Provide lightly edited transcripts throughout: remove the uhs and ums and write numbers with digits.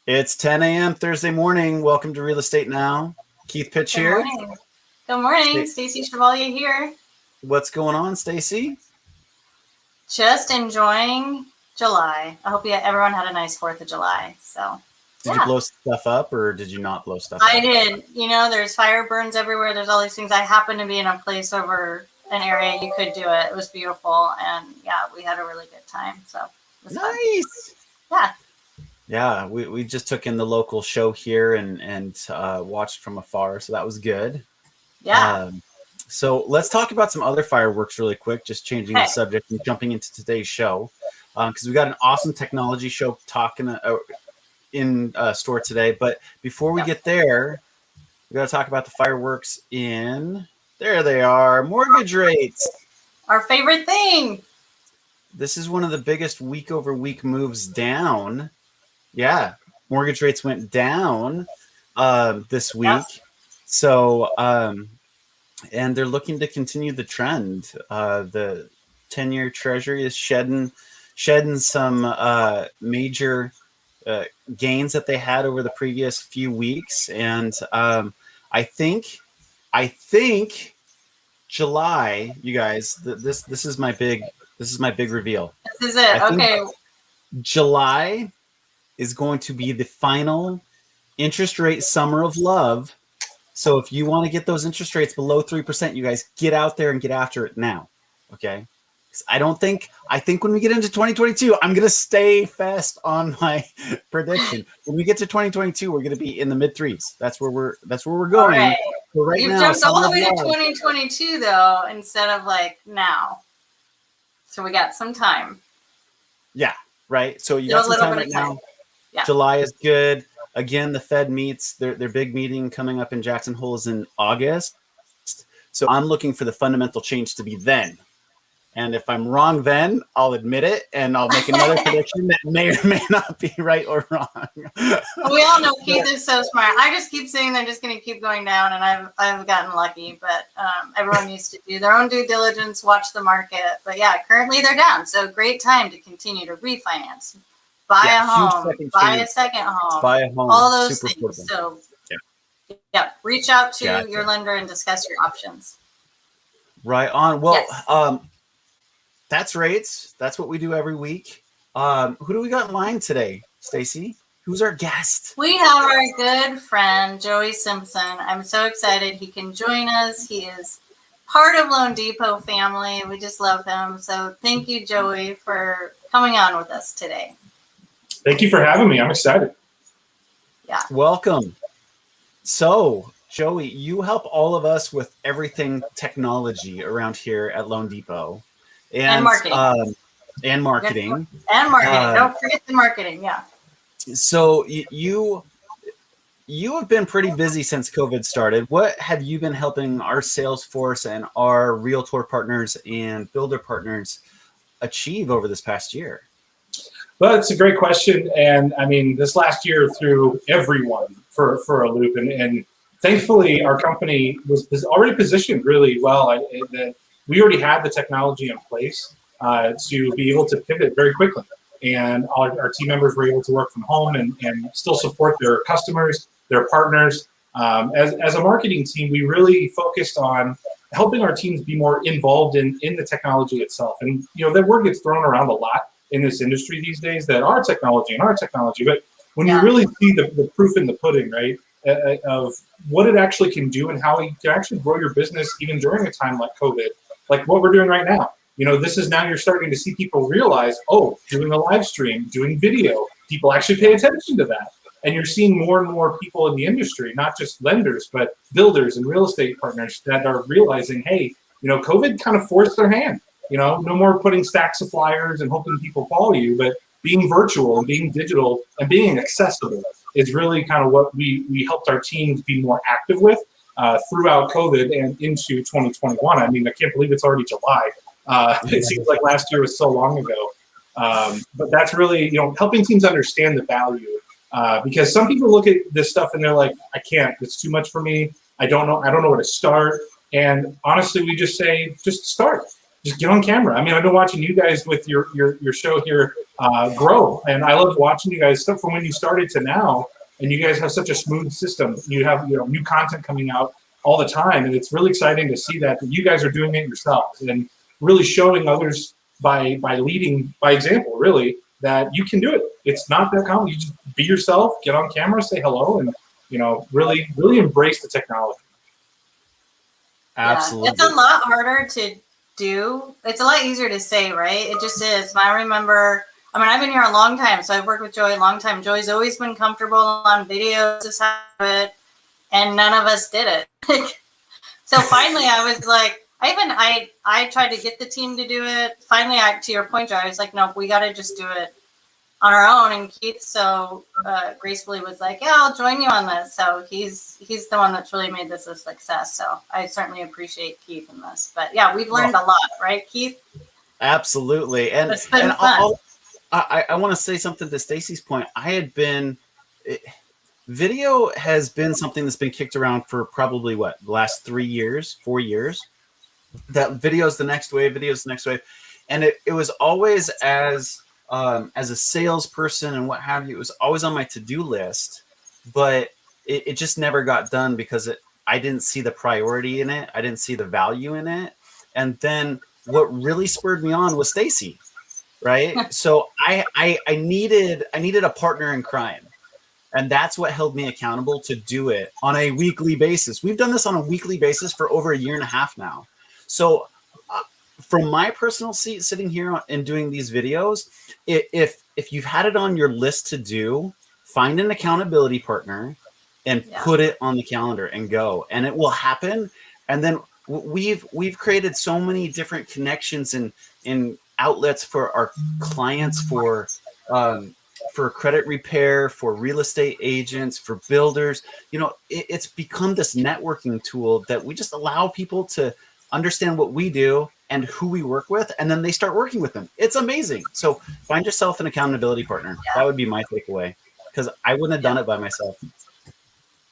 It's 10 a.m. Thursday morning. Welcome to Real Estate Now. Keith Pitch Good here. morning. Good morning. Stacy Chevalier here. What's going on, Stacy? Just enjoying July. I hope everyone had a nice 4th of July. Did you blow stuff up or did you not blow stuff up? I did. You know, there's fire burns everywhere. There's all these things. I happened to be in a place over an area you could do it. It was beautiful. And yeah, we had a really good time. So it was nice. Fun. Yeah. Yeah, we just took in the local show here and watched from afar, so that was good. Yeah. So let's talk about some other fireworks really quick, just changing the subject and jumping into today's show, because we got an awesome technology show talking in store today. But before we get there, we got to talk about the fireworks in, there they are, mortgage rates. Our favorite thing. This is one of the biggest week-over-week moves down. Yeah, mortgage rates went down this week. Yes. So, and they're looking to continue the trend. The 10-year Treasury is shedding some major gains that they had over the previous few weeks. And I think July, you guys, this is my big reveal. This is it. Okay. July is going to be the final interest rate summer of love. So if you want to get those interest rates below 3%, you guys get out there and get after it now. Okay. I think when we get into 2022, I'm going to stay fast on my prediction. When we get to 2022, we're going to be in the mid threes. That's where we're going. All right. So right You've now, jumped all the way to 2022 though, instead of like now. So we got some time. Yeah. Right. So you got some time right now. Yeah. July is good. Again, the Fed meets their big meeting coming up in Jackson Hole is in August. So I'm looking for the fundamental change to be then. And if I'm wrong then, I'll admit it and I'll make another prediction that may or may not be right or wrong. We all know Keith is so smart. I just keep saying they're just going to keep going down, and I've gotten lucky. But everyone needs to do their own due diligence, watch the market. But yeah, currently they're down. So great time to continue to refinance, buy a home, buy a second home, buy a home, all those things. Important. So yeah, reach out to your lender and discuss your options. Right on. Well, yes. That's rates. That's what we do every week. Who do we got in line today, Stacy? Who's our guest? We have our good friend, Joey Simpson. I'm so excited he can join us. He is part of loanDepot family. We just love him. So thank you, Joey, for coming on with us today. Thank you for having me. I'm excited. Yeah. Welcome. So, Joey, you help all of us with everything technology around here at loanDepot. And marketing. And marketing. And marketing. Don't forget the marketing. Yeah. So you have been pretty busy since COVID started. What have you been helping our sales force and our realtor partners and builder partners achieve over this past year? Well, it's a great question. And I mean, this last year threw everyone for a loop. And thankfully, our company was already positioned really well. We already had the technology in place to be able to pivot very quickly. And our team members were able to work from home and still support their customers, their partners. As a marketing team, we really focused on helping our teams be more involved in the technology itself. And, you know, that word gets thrown around a lot in this industry these days, that our technology. But when you really see the proof in the pudding, right, of what it actually can do and how you can actually grow your business even during a time like COVID, like what we're doing right now. You know, this is now you're starting to see people realize, oh, doing a live stream, doing video, people actually pay attention to that. And you're seeing more and more people in the industry, not just lenders, but builders and real estate partners that are realizing, hey, you know, COVID kind of forced their hand. You know, no more putting stacks of flyers and hoping people follow you, but being virtual and being digital and being accessible is really kind of what we helped our teams be more active with. Throughout COVID and into 2021. I mean, I can't believe it's already July. It seems like last year was so long ago. But that's really, you know, helping teams understand the value. Because some people look at this stuff and they're like, I can't, it's too much for me. I don't know where to start. And honestly, we just say, just start. just get on camera. I mean, I've been watching you guys with your show here grow, and I love watching you guys stuff from when you started to now. And you guys have such a smooth system. You have new content coming out all the time, and it's really exciting to see that you guys are doing it yourselves and really showing others by leading by example. Really, that you can do it. It's not that common. You just be yourself, get on camera, say hello, and really embrace the technology. Absolutely. Yeah, it's a lot harder to do. It's a lot easier to say, right? It just is. And I remember, I've been here a long time, so I've worked with Joy a long time. Joy's always been comfortable on videos, just have it, and none of us did it. So finally, I was like, I tried to get the team to do it. Finally, to your point, Joy, I was like, no, we got to just do it on our own. And Keith so gracefully was like, yeah, I'll join you on this. So he's the one that's really made this a success. So I certainly appreciate Keith in this. But yeah, we've learned a lot, right, Keith? Absolutely. And it's been fun. I want to say something to Stacy's point. Video has been something that's been kicked around for probably the last 4 years. That video's the next wave, and it was always as a salesperson and what have you, it was always on my to-do list, but it just never got done because I didn't see the priority in it. I didn't see the value in it. And then what really spurred me on was Stacy, right? So I needed a partner in crime. And that's what held me accountable to do it on a weekly basis. We've done this on a weekly basis for over 1.5 years now. So from my personal seat sitting here and doing these videos, if you've had it on your list to do, find an accountability partner and put it on the calendar and go, and it will happen. And then we've created so many different connections in outlets for our clients, for credit repair, for real estate agents, for builders. It's become this networking tool that we just allow people to understand what we do and who we work with, and then they start working with them. It's amazing. So find yourself an accountability partner. That would be my takeaway, because I wouldn't have done it by myself.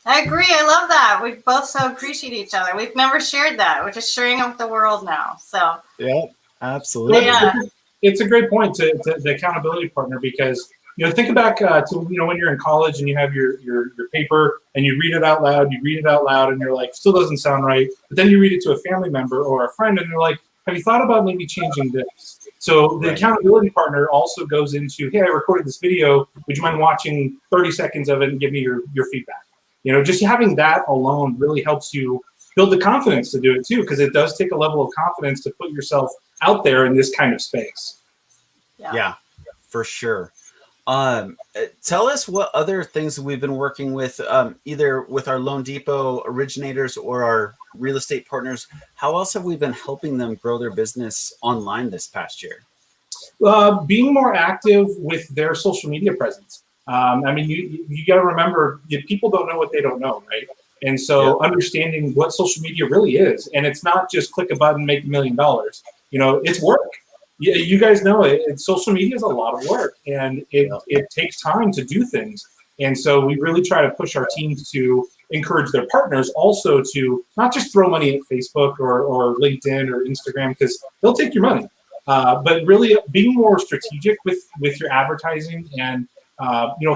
I agree. I love that. We both so appreciate each other. We've never shared that. We're just sharing it with the world now. So yeah, absolutely. Yeah. It's a great point to the accountability partner, because think back to when you're in college and you have your paper and you read it out loud, and you're like, still doesn't sound right. But then you read it to a family member or a friend and they're like, have you thought about maybe changing this? So the accountability partner also goes into, hey, I recorded this video. Would you mind watching 30 seconds of it and give me your feedback? Just having that alone really helps you build the confidence to do it too, because it does take a level of confidence to put yourself out there in this kind of space. Yeah, for sure. Tell us what other things we've been working with, either with our loanDepot originators or our real estate partners. How else have we been helping them grow their business online this past year? Being more active with their social media presence. You got to remember, people don't know what they don't know, right? And so understanding what social media really is, and it's not just click a button, make $1 million. It's work. You guys know it. Social media is a lot of work, and it takes time to do things. And so we really try to push our teams to encourage their partners also to not just throw money at Facebook or LinkedIn or Instagram, because they'll take your money, but really being more strategic with your advertising and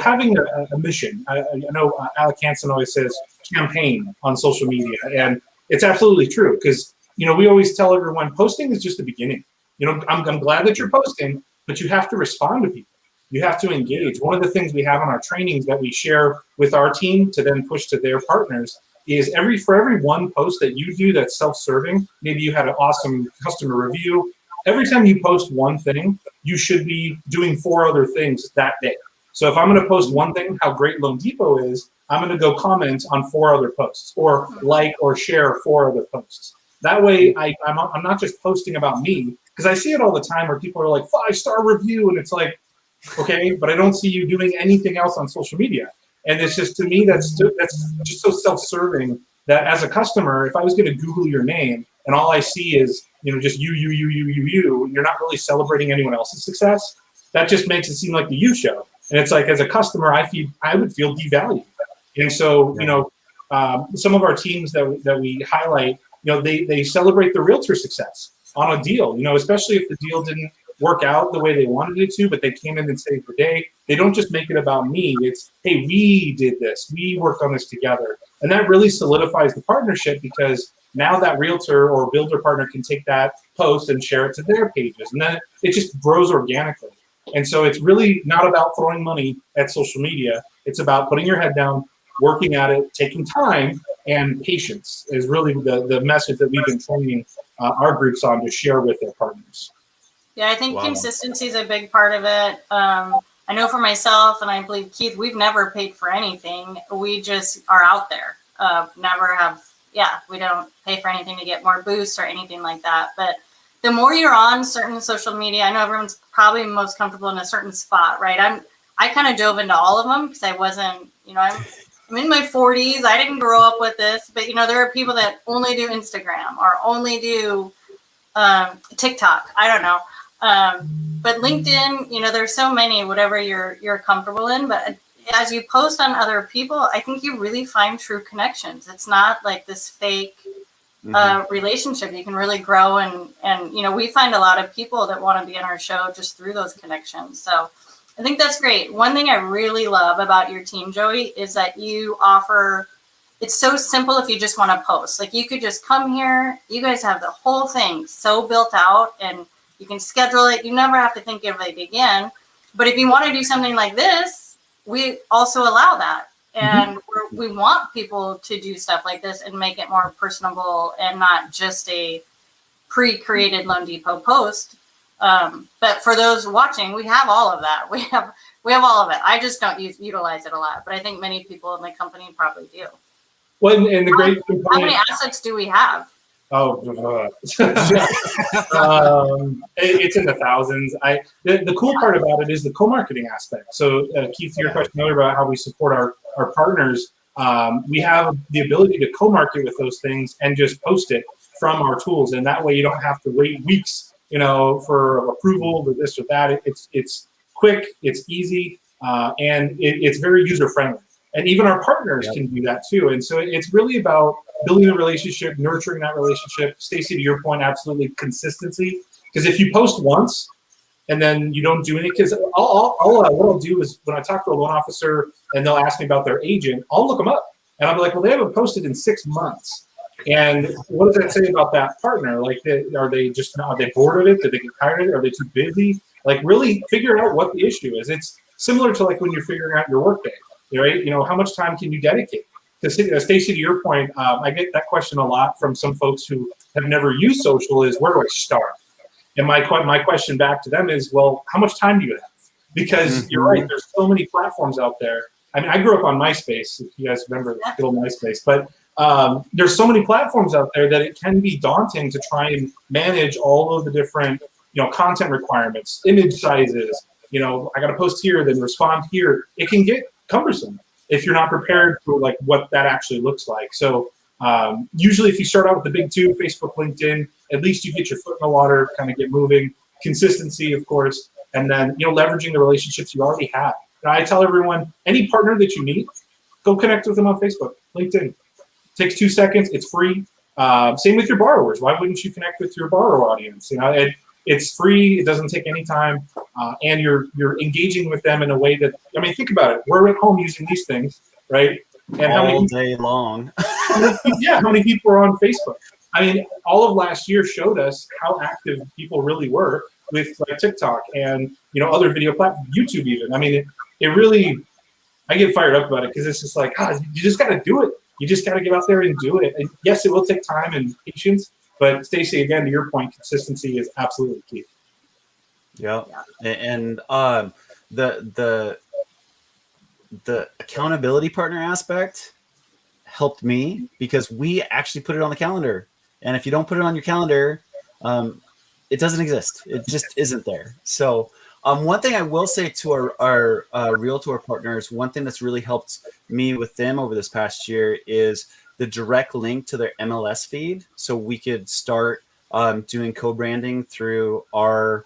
having a mission. I know Alec Hansen always says campaign on social media, and it's absolutely true, because we always tell everyone posting is just the beginning. I'm glad that you're posting, but you have to respond to people. You have to engage. One of the things we have on our trainings that we share with our team to then push to their partners is for every one post that you do that's self-serving, maybe you had an awesome customer review, every time you post one thing, you should be doing 4 other things that day. So if I'm going to post one thing, how great loanDepot is, I'm going to go comment on 4 other posts, or like or share 4 other posts. That way, I'm not just posting about me, because I see it all the time where people are like, 5-star review, and it's like, okay, but I don't see you doing anything else on social media. And it's just, to me, that's just so self-serving that as a customer, if I was going to Google your name and all I see is, just you're not really celebrating anyone else's success, that just makes it seem like the you show. And it's like, as a customer, I would feel devalued. And so, some of our teams that we highlight, they celebrate the realtor success. on a deal, especially if the deal didn't work out the way they wanted it to, but they came in and saved the day. They don't just make it about me. It's, hey, we did this. We worked on this together. And that really solidifies the partnership, because now that realtor or builder partner can take that post and share it to their pages. And then it just grows organically. And so it's really not about throwing money at social media. It's about putting your head down, working at it, taking time, and patience is really the message that we've been training our groups on to share with their partners. Yeah, I think consistency is a big part of it. I know for myself, and I believe Keith, we've never paid for anything. We just are out there. We don't pay for anything to get more boosts or anything like that. But the more you're on certain social media, I know everyone's probably most comfortable in a certain spot, right? I kind of dove into all of them because I wasn't, I'm in my 40s. I didn't grow up with this, but there are people that only do Instagram or only do TikTok. I don't know. But LinkedIn, there's so many, whatever you're comfortable in. But as you post on other people, I think you really find true connections. It's not like this fake relationship. You can really grow and we find a lot of people that want to be in our show just through those connections. So I think that's great. One thing I really love about your team, Joey, is that you offer, it's so simple if you just want to post. Like you could just come here, you guys have the whole thing so built out and you can schedule it. You never have to think of it again. But if you want to do something like this, we also allow that. And we want people to do stuff like this and make it more personable and not just a pre-created loanDepot post. But for those watching, we have all of that. We have all of it. I just don't utilize it a lot, but I think many people in the company probably do. Well, and the great component, how many assets do we have? It's in the thousands. The cool part about it is the co-marketing aspect. So Keith, to your question earlier about how we support our partners, we have the ability to co-market with those things and just post it from our tools. And that way you don't have to wait weeks, for approval or this or that. It's quick, it's easy, and it's very user-friendly. And even our partners can do that too. And so it's really about building a relationship, nurturing that relationship. Stacy, to your point, absolutely consistency. Because if you post once and then you don't do anything, because what I'll do is when I talk to a loan officer and they'll ask me about their agent, I'll look them up. And I'm like, well, they haven't posted in 6 months. And what does that say about that partner? Like, are they bored of it? Did they get tired of it? Are they too busy? Like, really figure out what the issue is. It's similar to like when you're figuring out your workday, right? How much time can you dedicate? Because Stacy, to your point, I get that question a lot from some folks who have never used social is, where do I start? And my question back to them is, well, how much time do you have? Because you're right, there's so many platforms out there. I mean, I grew up on MySpace, if you guys remember good old MySpace, but there's so many platforms out there that it can be daunting to try and manage all of the different, content requirements, image sizes, I got to post here, then respond here. It can get cumbersome if you're not prepared for like what that actually looks like. So usually if you start out with the big two, Facebook, LinkedIn, at least you get your foot in the water, kind of get moving. Consistency, of course, and then leveraging the relationships you already have. And I tell everyone, any partner that you meet, go connect with them on Facebook, LinkedIn. It takes 2 seconds. It's free. Same with your borrowers. Why wouldn't you connect with your borrower audience? It's free. It doesn't take any time, and you're engaging with them in a way that, I mean, think about it. We're at home using these things, right? And all day long. How many people are on Facebook? I mean, all of last year showed us how active people really were with like TikTok and other video platforms, YouTube even. I mean, it really, I get fired up about it because it's just like, you just got to do it. You just got to get out there and do it. And yes, it will take time and patience. But Stacy, again, to your point, consistency is absolutely key. Yeah, and the accountability partner aspect helped me because we actually put it on the calendar. And if you don't put it on your calendar, it doesn't exist. It just isn't there. So one thing I will say to our realtor partners, one thing that's really helped me with them over this past year is the direct link to their MLS feed. So we could start doing co-branding through our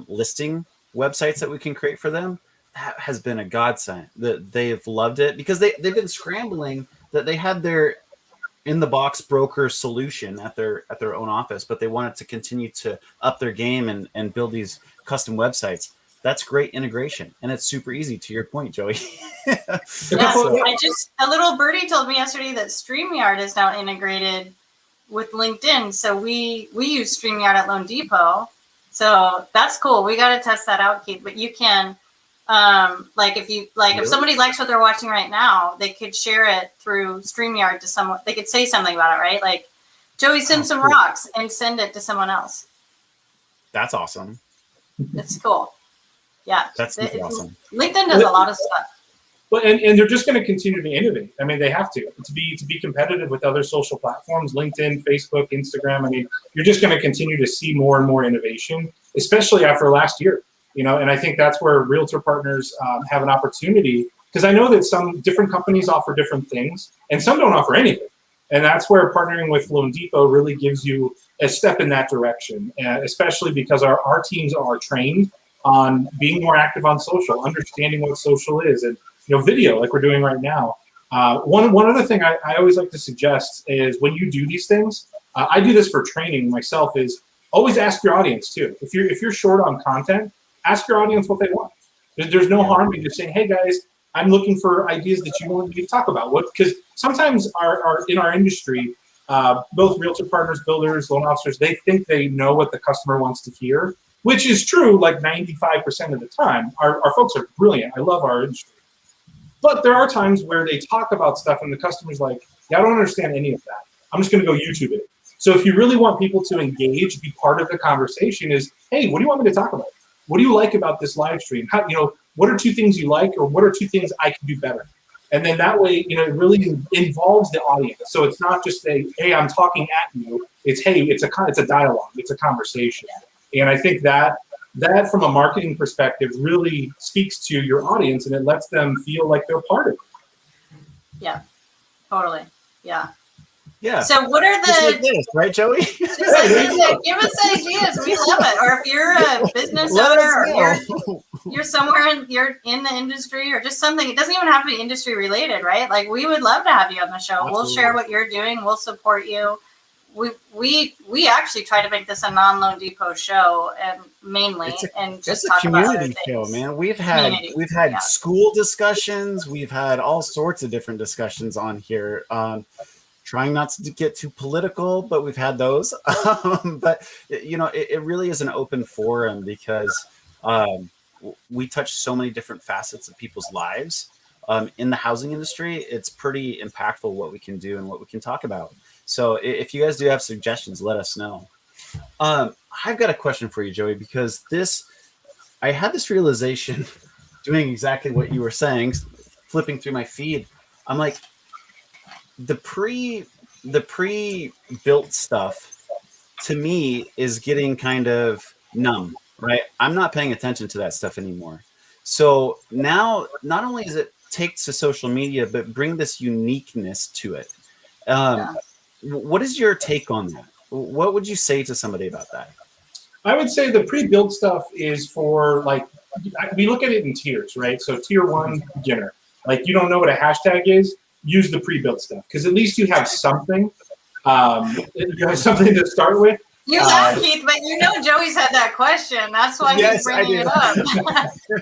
listing websites that we can create for them. That has been a godsend. They've loved it because they've been scrambling, that they had their in the box broker solution at their own office, but they wanted to continue to up their game and build these custom websites. That's great integration, and it's super easy. To your point, Joey. Yeah, a little birdie told me yesterday that StreamYard is now integrated with LinkedIn. So we use StreamYard at loanDepot. So that's cool. We got to test that out, Keith. But you can, if somebody likes what they're watching right now, they could share it through StreamYard to someone. They could say something about it, right? Like Joey Simpson rocks, and send it to someone else. That's awesome. It's cool. Yeah, that's awesome. LinkedIn does a lot of stuff. Well, and they're just going to continue to innovate. I mean, they have to be competitive with other social platforms, LinkedIn, Facebook, Instagram. I mean, you're just going to continue to see more and more innovation, especially after last year. You know, and I think that's where realtor partners have an opportunity, because I know that some different companies offer different things, and some don't offer anything. And that's where partnering with loanDepot really gives you a step in that direction, especially because our teams are trained on being more active on social, understanding what social is, and video like we're doing right now. One other thing I always like to suggest is when you do these things, I do this for training myself, is always ask your audience too. If you're short on content, ask your audience what they want. There's no harm in just saying, hey guys, I'm looking for ideas that you want me to talk about. Because sometimes in our industry, both realtor partners, builders, loan officers, they think they know what the customer wants to hear, which is true like 95% of the time. Our folks are brilliant. I love our industry. But there are times where they talk about stuff and the customer's like, yeah, I don't understand any of that. I'm just going to go YouTube it. So if you really want people to engage, be part of the conversation, is, hey, what do you want me to talk about? What do you like about this live stream? How, what are two things you like, or what are two things I can do better? And then that way, it really involves the audience. So it's not just hey, I'm talking at you. It's, hey, it's a dialogue. It's a conversation. And I think that from a marketing perspective really speaks to your audience, and it lets them feel like they're part of it. Yeah, totally. Yeah. Yeah. So what are just like this, right, Joey? Just like this, give us ideas. We love it. Or if you're a business owner, or you're somewhere you're in the industry, or just something. It doesn't even have to be industry related, right? Like, we would love to have you on the show. Absolutely. We'll share what you're doing. We'll support you. We actually try to make this a non-loanDepot show, and mainly just talk about other things. Show, man. We've had school discussions. We've had all sorts of different discussions on here. Trying not to get too political, but we've had those. But it really is an open forum, because we touch so many different facets of people's lives. In the housing industry, it's pretty impactful what we can do and what we can talk about. So if you guys do have suggestions, let us know. I've got a question for you, Joey, because I had this realization doing exactly what you were saying, flipping through my feed. I'm like, the pre-built stuff to me is getting kind of numb, right? I'm not paying attention to that stuff anymore. So now, not only does it take to social media, but bring this uniqueness to it. What is your take on that? What would you say to somebody about that? I would say the pre-built stuff is for, like, we look at it in tiers, right? So tier 1, beginner. Like, you don't know what a hashtag is, use the pre-built stuff, because at least you have something. You have something to start with. You laugh, Keith, but Joey's had that question. That's why he's bringing it up.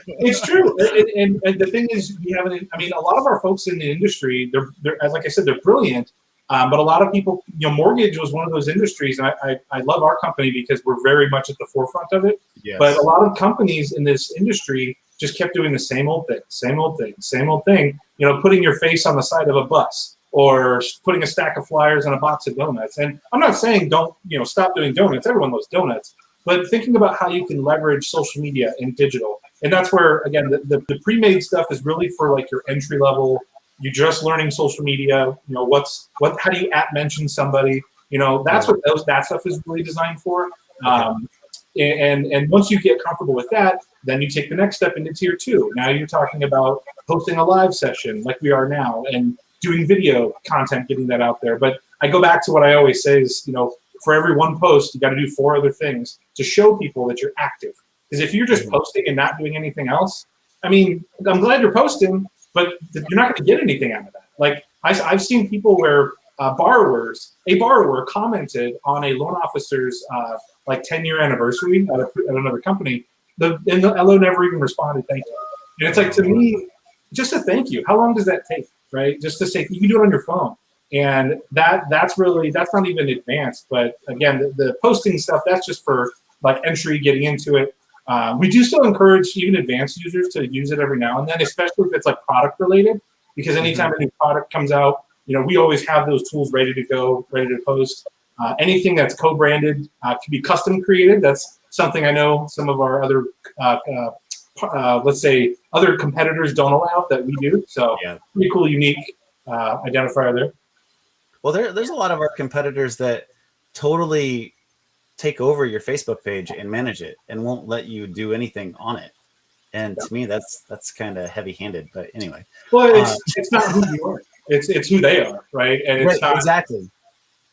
It's true, and the thing is, a lot of our folks in the industry, they're like I said, they're brilliant. But a lot of people, mortgage was one of those industries, and I love our company because we're very much at the forefront of it. Yes. But a lot of companies in this industry just kept doing the same old thing, same old thing, same old thing. Putting your face on the side of a bus, or putting a stack of flyers on a box of donuts. And I'm not saying don't, stop doing donuts. Everyone loves donuts. But thinking about how you can leverage social media and digital. And that's where, again, the pre-made stuff is really for, like, your entry level. You're just learning social media. How do you mention somebody? That's what that stuff is really designed for. And once you get comfortable with that, then you take the next step into tier 2. Now you're talking about hosting a live session like we are now, and doing video content, getting that out there. But I go back to what I always say is, for every one post, you got to do 4 other things to show people that you're active. Because if you're just posting and not doing anything else, I'm glad you're posting, but you're not going to get anything out of that. Like, I've seen people where a borrower commented on a loan officer's like 10-year anniversary at another company. The LO never even responded, thank you. And it's like, to me, just a thank you. How long does that take, right? Just to say, you can do it on your phone. And that's not even advanced. But again, the posting stuff, that's just for like entry, getting into it. We do still encourage even advanced users to use it every now and then, especially if it's like product related, because anytime a new product comes out, we always have those tools ready to go, ready to post. Anything that's co-branded can be custom created. That's something I know some of our other, let's say, other competitors don't allow that we do. So pretty cool, unique identifier there. Well, there's a lot of our competitors that totally take over your Facebook page and manage it and won't let you do anything on it. And to me, that's kind of heavy-handed. But anyway, well, it's not who you are. It's who they are, right? And it's not exactly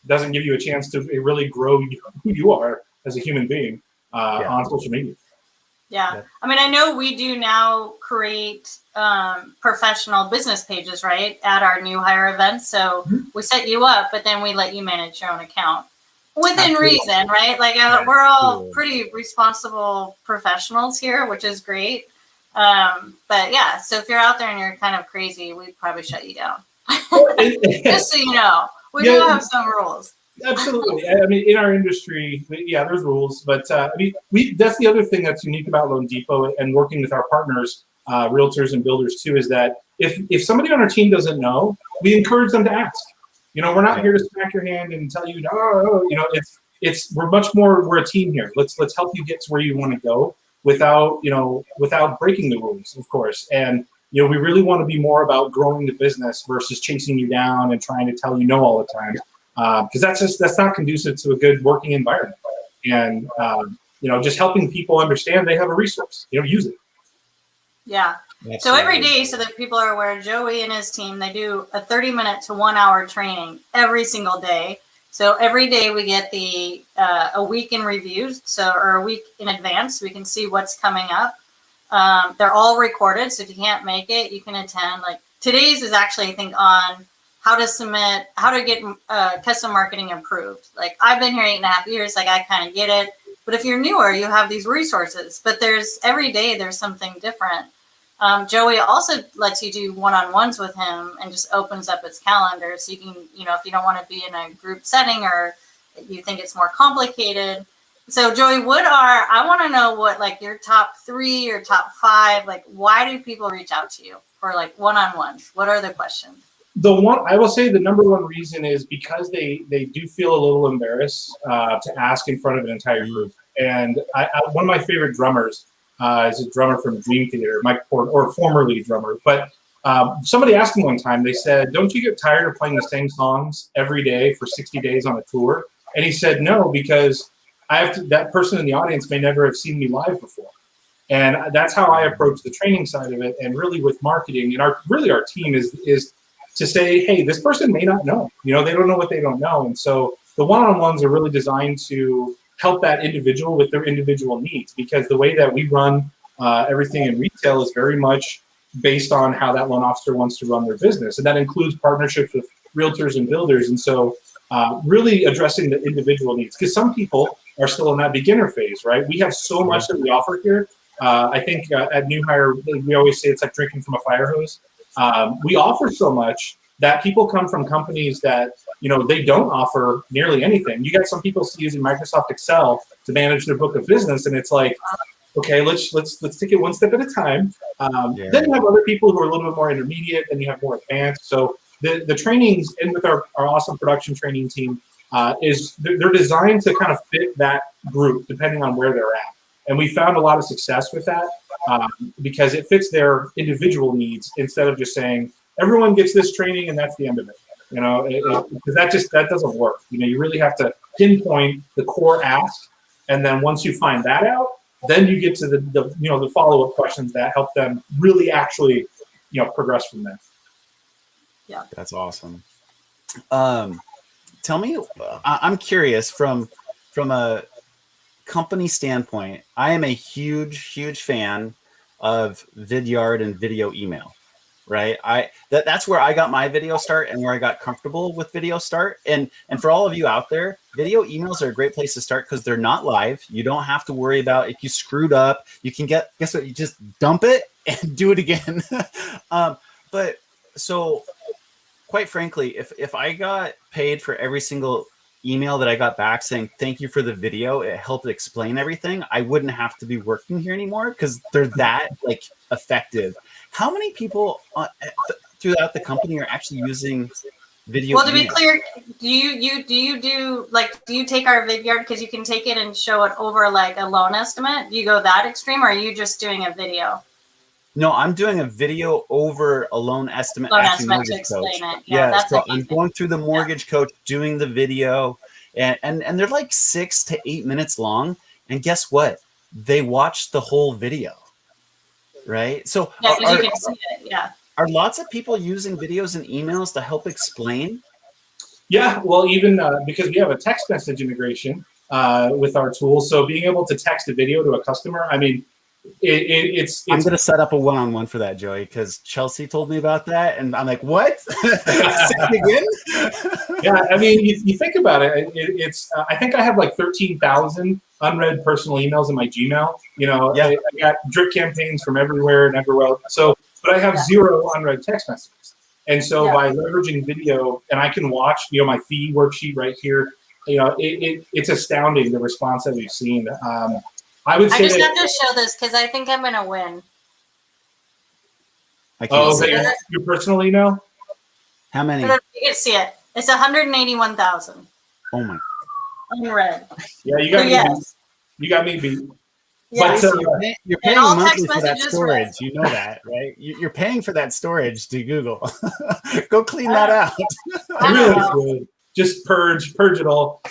doesn't give you a chance to really grow who you are as a human being on social media. Yeah. I mean, I know we do now create professional business pages, right, at our new hire events. So we set you up, but then we let you manage your own account within reason, right? Like we're all pretty responsible professionals here, which is great. But yeah, so if you're out there and you're kind of crazy, we'd probably shut you down. Just so you know, we do have some rules. Absolutely. I mean, in our industry, there's rules, but I mean, that's the other thing that's unique about loanDepot and working with our partners, realtors and builders too, is that if somebody on our team doesn't know, we encourage them to ask. We're not here to smack your hand and tell you, no, we're a team here. Let's help you get to where you want to go without breaking the rules, of course. And we really want to be more about growing the business versus chasing you down and trying to tell you no all the time. Because that's not conducive to a good working environment, and just helping people understand they have a resource, use it. Yeah. So every day, so that people are aware, Joey and his team, they do a 30-minute to 1 hour training every single day. So every day we get a week in reviews, or a week in advance, so we can see what's coming up. They're all recorded, so if you can't make it, you can attend. Like today's is actually, I think, on how to get custom marketing improved. Like I've been here 8.5 years, like I kind of get it. But if you're newer, you have these resources. But every day there's something different. Joey also lets you do one-on-ones with him and just opens up his calendar. So you can, if you don't want to be in a group setting or you think it's more complicated. So Joey, I want to know what like your top 3 or top 5, like why do people reach out to you for like one-on-ones? What are the questions? I will say the number one reason is because they do feel a little embarrassed to ask in front of an entire group. And one of my favorite drummers is a drummer from Dream Theater, Mike Porter, or formerly drummer. But somebody asked him one time, they said, "Don't you get tired of playing the same songs every day for 60 days on a tour?" And he said, "No, because that person in the audience may never have seen me live before." And that's how I approach the training side of it. And really with marketing and our team is to say, hey, this person may not know. They don't know what they don't know. And so the one-on-ones are really designed to help that individual with their individual needs, because the way that we run everything in retail is very much based on how that loan officer wants to run their business. And that includes partnerships with realtors and builders. And so really addressing the individual needs, because some people are still in that beginner phase, right? We have so much that we offer here. I think at New Hire, we always say it's like drinking from a fire hose. We offer so much that people come from companies that they don't offer nearly anything. You got some people using Microsoft Excel to manage their book of business, and it's like, okay, let's take it one step at a time. Then you have other people who are a little bit more intermediate, and you have more advanced. So the trainings, and with our awesome production training team, they're designed to kind of fit that group depending on where they're at. And we found a lot of success with that because it fits their individual needs instead of just saying everyone gets this training and that's the end of it. Because that doesn't work. You really have to pinpoint the core ask, and then once you find that out, then you get to the follow-up questions that help them really actually progress from there. Yeah, that's awesome. Tell me, I'm curious from a company standpoint. I am a huge fan of Vidyard and video email, right? That's where I got my video start and where I got comfortable with video start. And for all of you out there, video emails are a great place to start because they're not live. You don't have to worry about if you screwed up. You can guess what? You just dump it and do it again. But so quite frankly, if I got paid for every single email that I got back saying thank you for the video, it helped explain everything, I wouldn't have to be working here anymore because they're that like effective. How many people throughout the company are actually using video? Well, to be clear, do you take our Vidyard because you can take it and show it over like a loan estimate? Do you go that extreme, or are you just doing a video? No, I'm doing a video over a loan estimate. Loan estimate to explain it. Yeah, that's so I'm going through the mortgage coach, doing the video, and they're like 6 to 8 minutes long. And guess what? They watch the whole video, right? So yeah, because you can see it. Yeah. Are lots of people using videos and emails to help explain? Yeah, well, even because we have a text message integration with our tool, so being able to text a video to a customer, I mean, it's I'm going to set up a one-on-one for that, Joey, because Chelsea told me about that, and I'm like, what? Again? Yeah, I mean, you think about it. It's I think I have like 13,000 unread personal emails in my Gmail. You know, yeah. I got drip campaigns from everywhere and everywhere. So, but I have 0 unread text messages. And so by leveraging video, and I can watch, my fee worksheet right here. It's astounding the response that we've seen. I would say I just have to show this because I think I'm going to win. I can't see it. Your personal email? How many? You can see it. It's 181,000. Oh my! Unread. Yeah, you got me. You got me beat. Yes. But you're paying monthly for that storage. Read. You know that, right? You're paying for that storage to Google. Go clean that out. Really good. Just purge it all.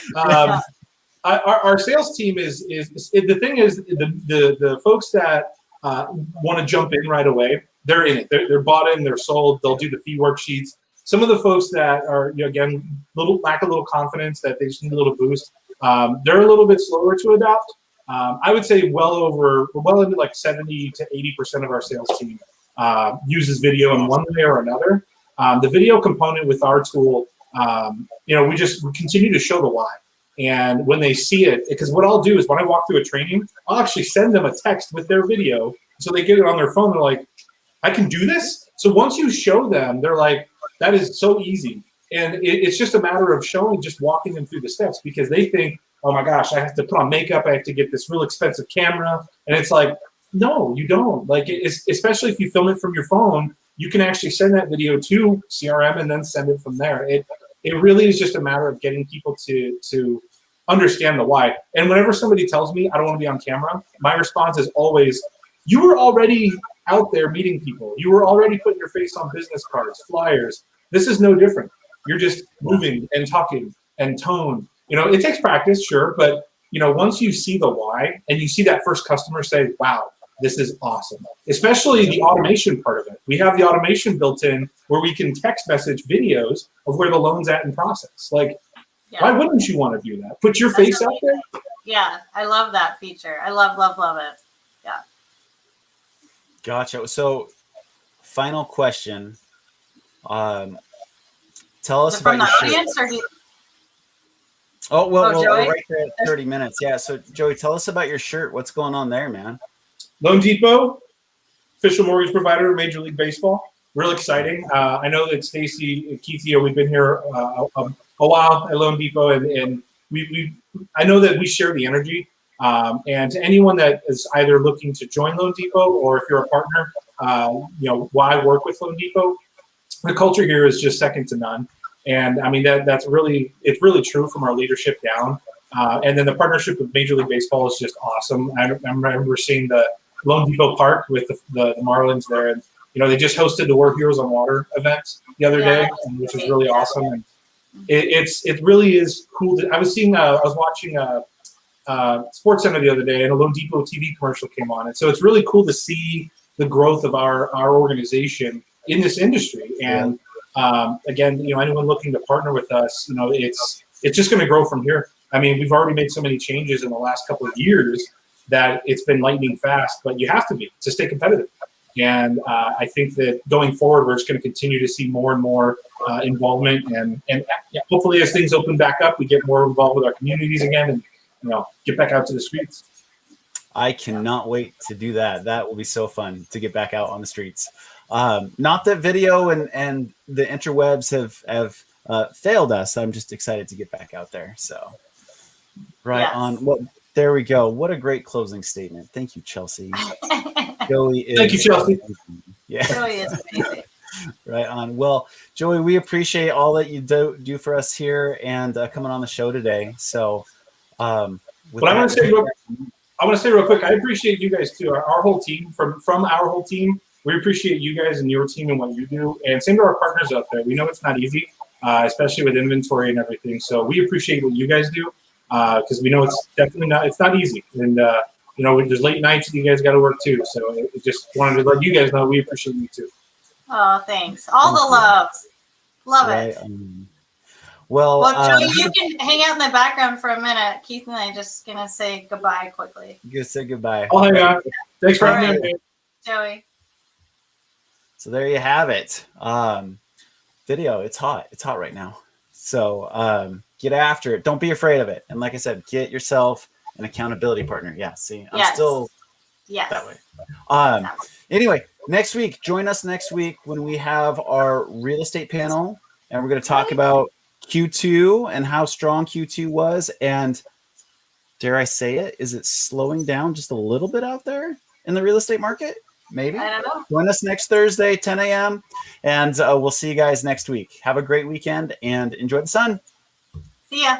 Our sales team is the thing is the folks that want to jump in right away. They're in it. They're bought in. They're sold. They'll do the fee worksheets. Some of the folks that are again lack a little confidence, that they just need a little boost. They're a little bit slower to adopt. I would say well into like 70 to 80% of our sales team uses video in one way or another. The video component with our tool, we continue to show the why. And when they see it, because what I'll do is when I walk through a training, I'll actually send them a text with their video. So they get it on their phone. They're like, I can do this? So once you show them, they're like, that is so easy. And it's just a matter of just walking them through the steps, because they think, oh my gosh, I have to put on makeup. I have to get this real expensive camera. And it's like, no, you don't. Like, especially if you film it from your phone, you can actually send that video to CRM and then send it from there. It really is just a matter of getting people to understand the why. And whenever somebody tells me I don't want to be on camera, my response is always, you were already out there meeting people. You were already putting your face on business cards, flyers. This is no different. You're just moving and talking and tone. It takes practice, sure, but once you see the why and you see that first customer say, wow, this is awesome, especially the automation part of it. We have the automation built in where we can text message videos of where the loan's at in process. Like, why wouldn't you want to do that? Put your face out there? Yeah, I love that feature. I love it. Yeah. Gotcha. So, final question. Tell us about from the audience, or we're right there at 30 minutes. Yeah. So, Joey, tell us about your shirt. What's going on there, man? loanDepot, official mortgage provider of Major League Baseball. Real exciting. I know that Stacy and Keith, we've been here a while at loanDepot, and I know that we share the energy. And to anyone that is either looking to join loanDepot, or if you're a partner, why work with loanDepot? The culture here is just second to none. And I mean, it's really true from our leadership down. And then the partnership with Major League Baseball is just awesome. I remember seeing the loanDepot Park with the Marlins there, and they just hosted the War Heroes on Water event the other day, which was really awesome. And it really is cool. I was watching Sports Center the other day, and a loanDepot TV commercial came on, and so it's really cool to see the growth of our organization in this industry. And again, anyone looking to partner with us, it's just going to grow from here. I mean, we've already made so many changes in the last couple of years that it's been lightning fast, but you have to be to stay competitive. And I think that going forward, we're just going to continue to see more and more involvement, and hopefully as things open back up, we get more involved with our communities again, and get back out to the streets. I cannot wait to do that. That will be so fun to get back out on the streets. Not that video and the interwebs have failed us. I'm just excited to get back out there. So on. Well, there we go. What a great closing statement. Thank you, Chelsea. Joey is Thank you, Chelsea. amazing. Yeah. Joey is amazing. Right on. Well, Joey, we appreciate all that you do for us here and coming on the show today. So, but I want to say real quick, I appreciate you guys too. Our whole team, from our whole team, we appreciate you guys and your team and what you do. And same to our partners out there. We know it's not easy, especially with inventory and everything. So we appreciate what you guys do because we know it's definitely not easy. And there's late nights and you guys got to work too. So I just wanted to let you guys know we appreciate you too. Oh, thanks. All the love. Love it. Well, Joey, you can hang out in the background for a minute. Keith and I just going to say goodbye quickly. You say goodbye. I'll hang on. Thanks for having me. Joey. So there you have it. Video, it's hot. It's hot right now. So get after it. Don't be afraid of it. And like I said, get yourself an accountability partner. Yeah, see, I'm still that way. Anyway, next week, join us next week when we have our real estate panel, and we're going to talk about Q2 and how strong Q2 was. And dare I say it, is it slowing down just a little bit out there in the real estate market? Maybe. I don't know. Join us next Thursday, 10 a.m. And we'll see you guys next week. Have a great weekend and enjoy the sun. See ya.